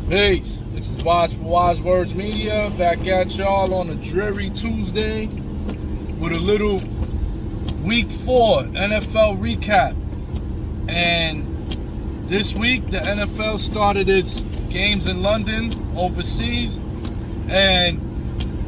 Peace. This is Wise for Wise Words Media, back at y'all on a dreary Tuesday with a little Week 4 NFL recap. And this week, the NFL started its games in London, overseas, and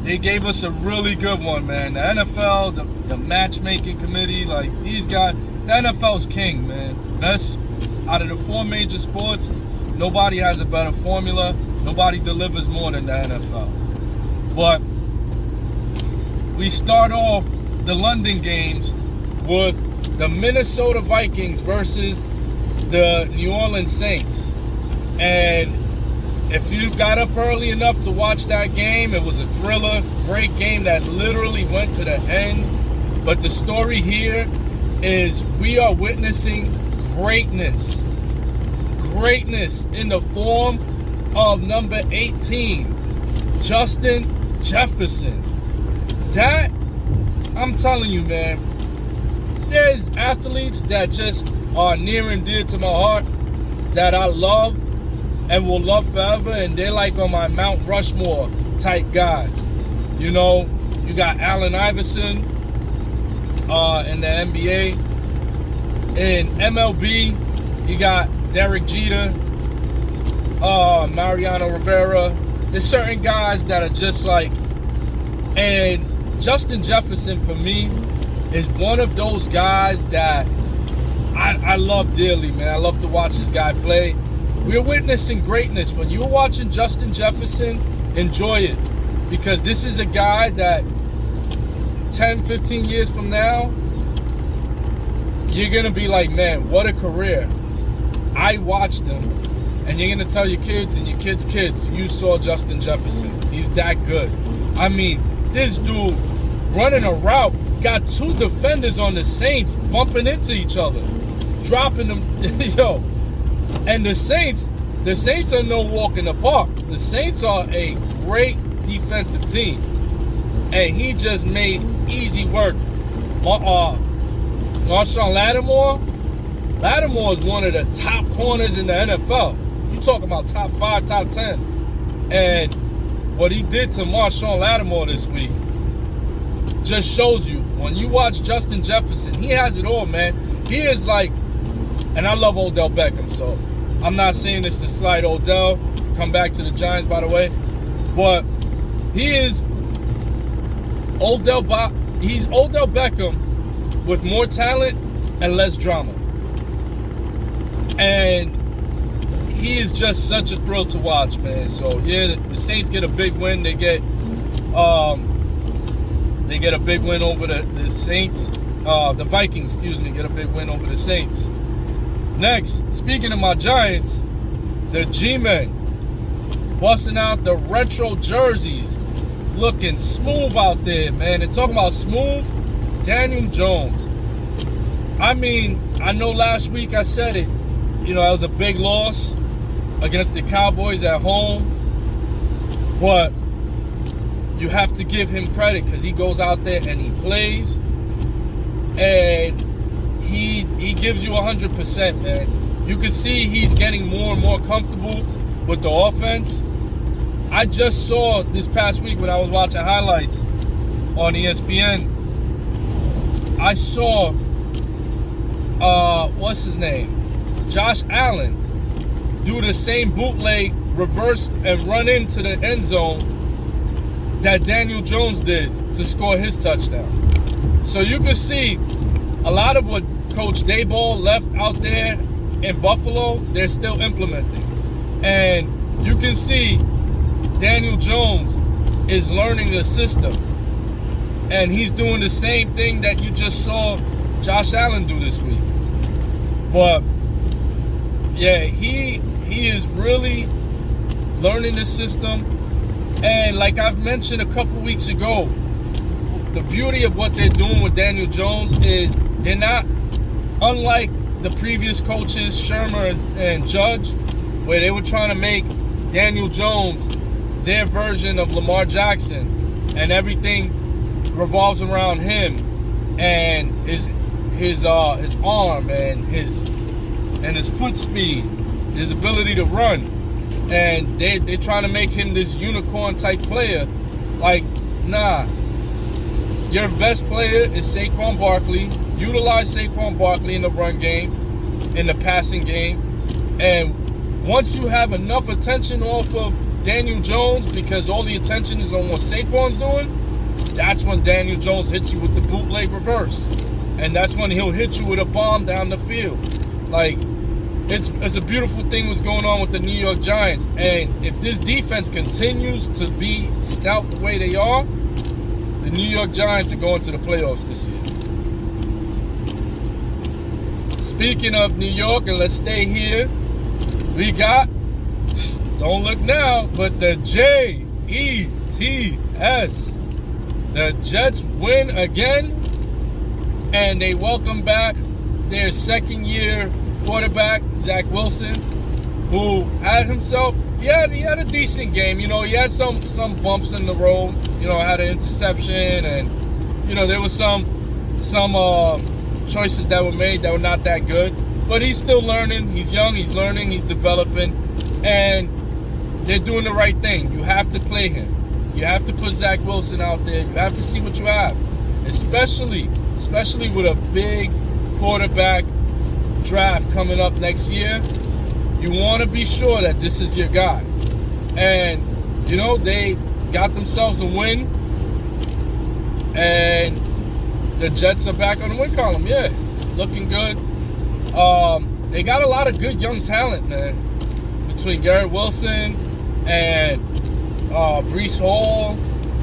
they gave us a really good one, man. The NFL, the matchmaking committee, like these guys, the NFL's king, man. Best out of the four major sports. Nobody has a better formula. Nobody delivers more than the NFL. But we start off the London games with the Minnesota Vikings versus the New Orleans Saints. And if you got up early enough to watch that game, it was a thriller, great game that literally went to the end. But the story here is we are witnessing greatness in the form of number 18, Justin Jefferson. That, I'm telling you, man, there's athletes that just are near and dear to my heart that I love and will love forever, and they're like on my Mount Rushmore type guys. You know, you got Allen Iverson in the NBA. In MLB, you got Derek Jeter, Mariano Rivera. There's certain guys that are just like, and Justin Jefferson for me is one of those guys that I love dearly, man. I love to watch this guy play. We're witnessing greatness. When you're watching Justin Jefferson, enjoy it. Because this is a guy that 10, 15 years from now, you're going to be like, man, what a career. I watched him, and you're going to tell your kids and your kids' kids, you saw Justin Jefferson. He's that good. I mean, this dude running a route got two defenders on the Saints bumping into each other, dropping them, yo. And the Saints are no walk in the park. The Saints are a great defensive team, and he just made easy work. Marshawn Lattimore is one of the top corners in the NFL. You talking about top 5, top 10. And what he did to Marshawn Lattimore this week just shows you, when you watch Justin Jefferson, he has it all, man. He is like, and I love Odell Beckham, so I'm not saying this to slight Odell. Come back to the Giants, by the way. But he is he's Odell Beckham with more talent and less drama. And he is just such a thrill to watch, man. So yeah, the Saints get a big win. They get a big win over the Saints. The Vikings, get a big win over the Saints. Next, speaking of my Giants, the G-Men busting out the retro jerseys, looking smooth out there, man. And talking about smooth, Daniel Jones. I mean, I know last week I said it. You know, that was a big loss against the Cowboys at home. But you have to give him credit because he goes out there and he plays. And he gives you 100%, man. You can see he's getting more and more comfortable with the offense. I just saw this past week when I was watching highlights on ESPN, I saw, what's his name? Josh Allen do the same bootleg, reverse, and run into the end zone that Daniel Jones did to score his touchdown. So you can see a lot of what Coach Daboll left out there in Buffalo, they're still implementing. And you can see Daniel Jones is learning the system. And he's doing the same thing that you just saw Josh Allen do this week. But yeah, he is really learning the system. And like I've mentioned a couple weeks ago, the beauty of what they're doing with Daniel Jones is they're not, unlike the previous coaches, Shermer and Judge, where they were trying to make Daniel Jones their version of Lamar Jackson, and everything revolves around him and his arm and his foot speed, his ability to run. And they're trying to make him this unicorn type player. Like, nah. Your best player is Saquon Barkley. Utilize Saquon Barkley in the run game, in the passing game. And once you have enough attention off of Daniel Jones, because all the attention is on what Saquon's doing, that's when Daniel Jones hits you with the bootleg reverse. And that's when he'll hit you with a bomb down the field. Like, it's a beautiful thing what's going on with the New York Giants. And if this defense continues to be stout the way they are, the New York Giants are going to the playoffs this year. Speaking of New York, and let's stay here, we got, don't look now, but the Jets. The Jets win again, and they welcome back their second-year quarterback, Zach Wilson, who had himself, he had a decent game. You know, he had some bumps in the road. You know, had an interception, and you know there was some choices that were made that were not that good. But he's still learning. He's young. He's learning. He's developing, and they're doing the right thing. You have to play him. You have to put Zach Wilson out there. You have to see what you have, especially with a big quarterback draft coming up next year. You want to be sure that this is your guy. And, you know, they got themselves a win. And the Jets are back on the win column. Yeah, looking good. They got a lot of good young talent, man. Between Garrett Wilson and Breece Hall,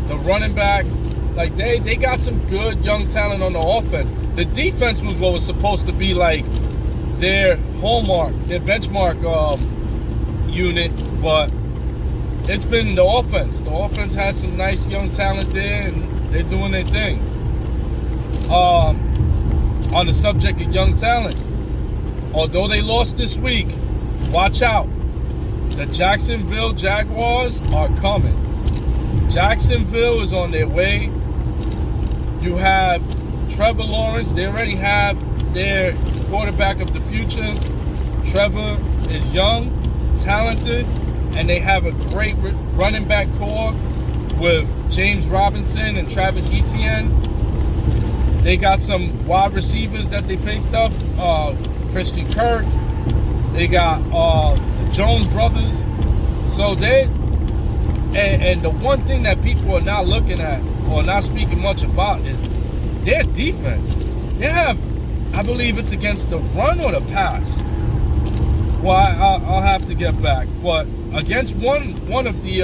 the running back. Like, they got some good young talent on the offense. The defense was what was supposed to be like their hallmark, their benchmark unit, but it's been the offense. The offense has some nice young talent there, and they're doing their thing. On the subject of young talent, although they lost this week, watch out. The Jacksonville Jaguars are coming. Jacksonville is on their way. You have Trevor Lawrence. They already have their quarterback of the future. Trevor is young, talented, and they have a great running back core with James Robinson and Travis Etienne. They got some wide receivers that they picked up, Christian Kirk. They got the Jones brothers. So and the one thing that people are not looking at or not speaking much about is their defense. They have, I believe it's against the run or the pass. Well, I'll have to get back. But against one of the,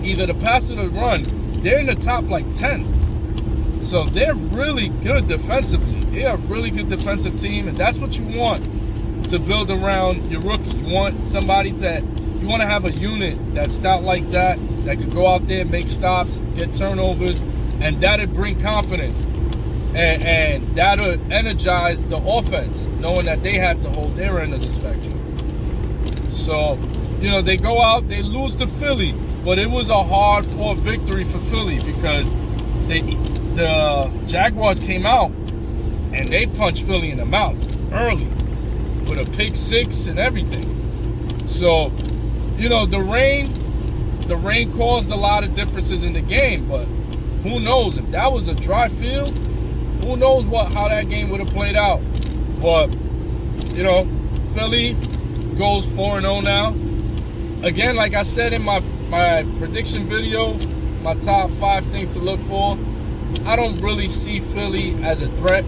either the pass or the run, they're in the top like 10. So they're really good defensively. They're a really good defensive team, and that's what you want to build around your rookie. You want somebody you want to have a unit that's stout like that could go out there, make stops, get turnovers, and that'll bring confidence. And that'll energize the offense, knowing that they have to hold their end of the spectrum. So, you know, they go out, they lose to Philly, but it was a hard-fought victory for Philly because the Jaguars came out and they punched Philly in the mouth early with a pick six and everything. So, you know, the rain caused a lot of differences in the game, but who knows? If that was a dry field, who knows how that game would have played out. But, you know, Philly goes 4-0 now. Again, like I said in my prediction video, my top 5 things to look for, I don't really see Philly as a threat.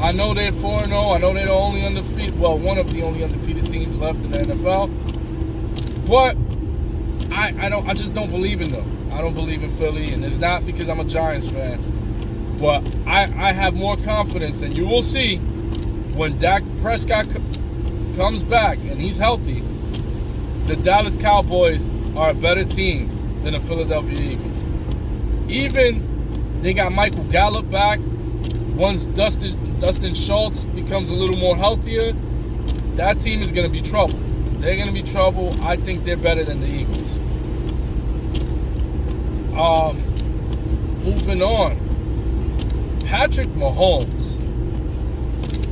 I know they're 4-0. I know they're the only undefeated, well, one of the only undefeated teams left in the NFL. But I just don't believe in them. I don't believe in Philly, and it's not because I'm a Giants fan. But I have more confidence, and you will see when Dak Prescott comes back and he's healthy, the Dallas Cowboys are a better team than the Philadelphia Eagles. Even they got Michael Gallup back. Once Dustin Schultz becomes a little more healthier, that team is going to be trouble. They're going to be trouble. I think they're better than the Eagles. Moving on. Patrick Mahomes.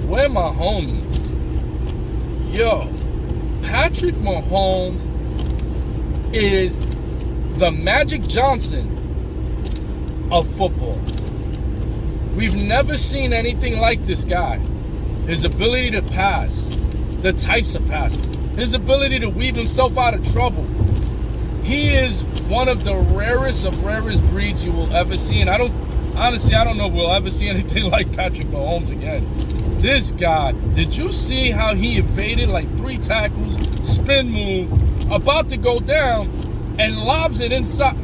Where my homies? Yo, Patrick Mahomes is the Magic Johnson of football. We've never seen anything like this guy. His ability to pass, the types of passes, his ability to weave himself out of trouble. He is one of the rarest of rarest breeds you will ever see. And I don't know if we'll ever see anything like Patrick Mahomes again. This guy, did you see how he evaded like 3 tackles, spin move, about to go down, and lobs it inside?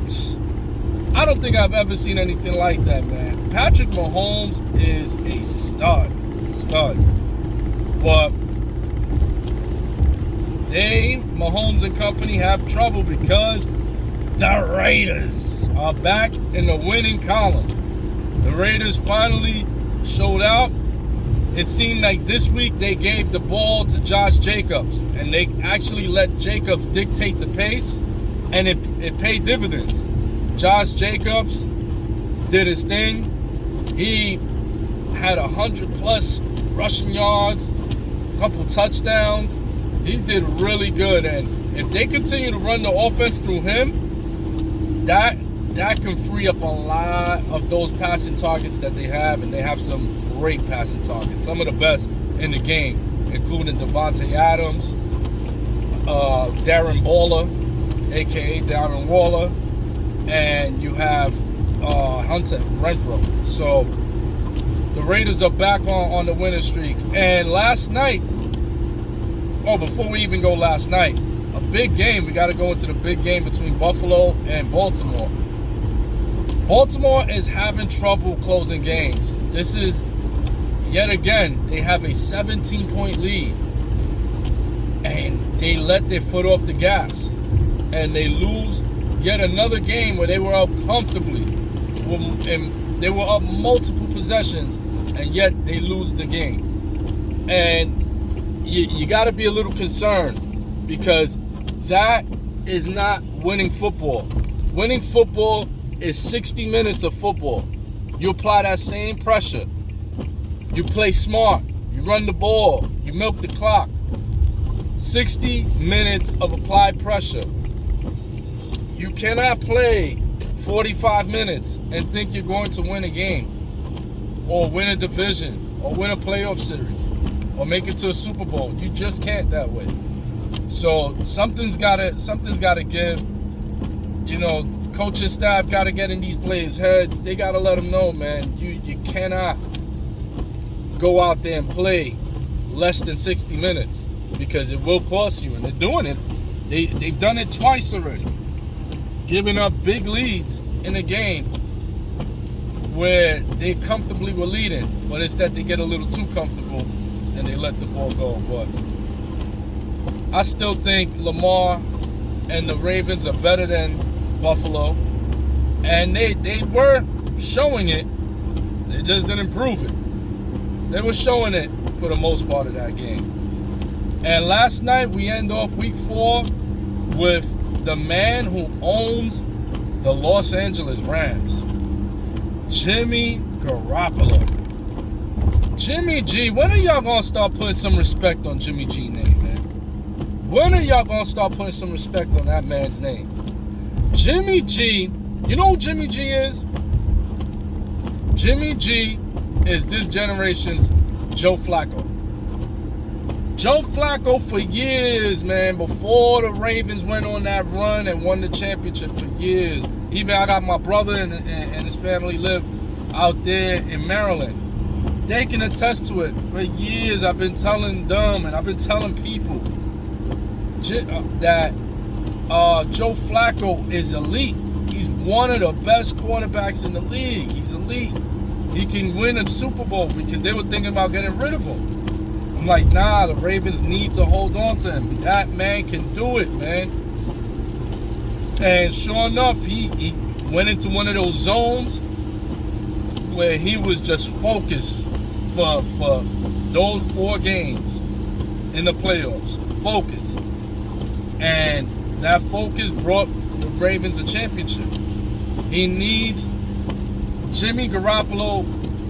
I don't think I've ever seen anything like that, man. Patrick Mahomes is a stud. But Mahomes and company have trouble because the Raiders are back in the winning column. The Raiders finally showed out. It seemed like this week they gave the ball to Josh Jacobs, and they actually let Jacobs dictate the pace, and it paid dividends. Josh Jacobs did his thing. He had 100+ rushing yards, a couple touchdowns. He did really good, and if they continue to run the offense through him, that can free up a lot of those passing targets that they have, and they have some great passing targets, some of the best in the game, including Devontae Adams, Darren Waller, aka Darren Waller, and you have Hunter Renfrow. So the Raiders are back on the winning streak. And last night, before we even go last night, a big game. We got to go into the big game between Buffalo and Baltimore. Baltimore is having trouble closing games. This is, yet again, they have a 17-point lead. And they let their foot off the gas. And they lose yet another game where they were up comfortably. And they were up multiple possessions, and yet they lose the game. And you got to be a little concerned, because that is not winning football. Winning football is 60 minutes of football. You apply that same pressure. You play smart. You run the ball. You milk the clock. 60 minutes of applied pressure. You cannot play 45 minutes and think you're going to win a game, or win a division, or win a playoff series, or make it to a Super Bowl. You just can't that way. So something's gotta give. You know, coaching staff gotta get in these players' heads. They gotta let them know, man, you cannot go out there and play less than 60 minutes, because it will cost you. And they're doing it. They've done it twice already, giving up big leads in a game where they comfortably were leading, but it's that they get a little too comfortable and they let the ball go. But I still think Lamar and the Ravens are better than Buffalo, and they were showing it. They just didn't prove it. They were showing it for the most part of that game. And last night we end off week 4 with the man who owns the Los Angeles Rams, Jimmy Garoppolo. Jimmy G, when are y'all gonna start putting some respect on Jimmy G name, man? When are y'all gonna start putting some respect on that man's name? Jimmy G, you know who Jimmy G is? Jimmy G is this generation's Joe Flacco. Joe Flacco for years, man, before the Ravens went on that run and won the championship for years. Even I got my brother and his family live out there in Maryland. They can attest to it. For years I've been telling them, and I've been telling people that Joe Flacco is elite. He's one of the best quarterbacks in the league. He's elite. He can win a Super Bowl, because they were thinking about getting rid of him. I'm like, nah, the Ravens need to hold on to him. That man can do it, man. And sure enough, he went into one of those zones where he was just focused for those 4 games in the playoffs. Focused. And that focus brought the Ravens a championship. He needs... Jimmy Garoppolo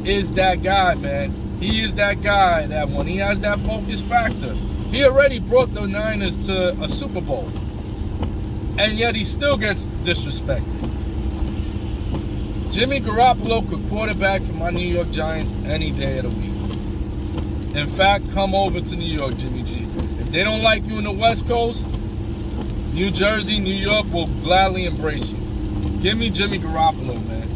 is that guy, man. He is that guy, that one. He has that focus factor. He already brought the Niners to a Super Bowl. And yet he still gets disrespected. Jimmy Garoppolo could quarterback for my New York Giants any day of the week. In fact, come over to New York, Jimmy G. If they don't like you in the West Coast, New Jersey, New York will gladly embrace you. Give me Jimmy Garoppolo, man.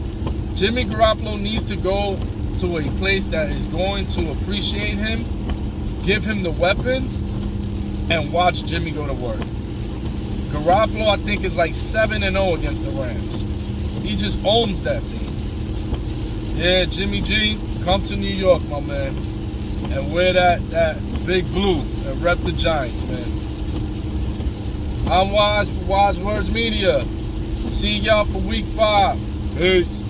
Jimmy Garoppolo needs to go to a place that is going to appreciate him, give him the weapons, and watch Jimmy go to work. Garoppolo, I think, is like 7-0 against the Rams. He just owns that team. Yeah, Jimmy G, come to New York, my man, and wear that big blue and rep the Giants, man. I'm Wise for Wise Words Media. See y'all for week 5. Peace.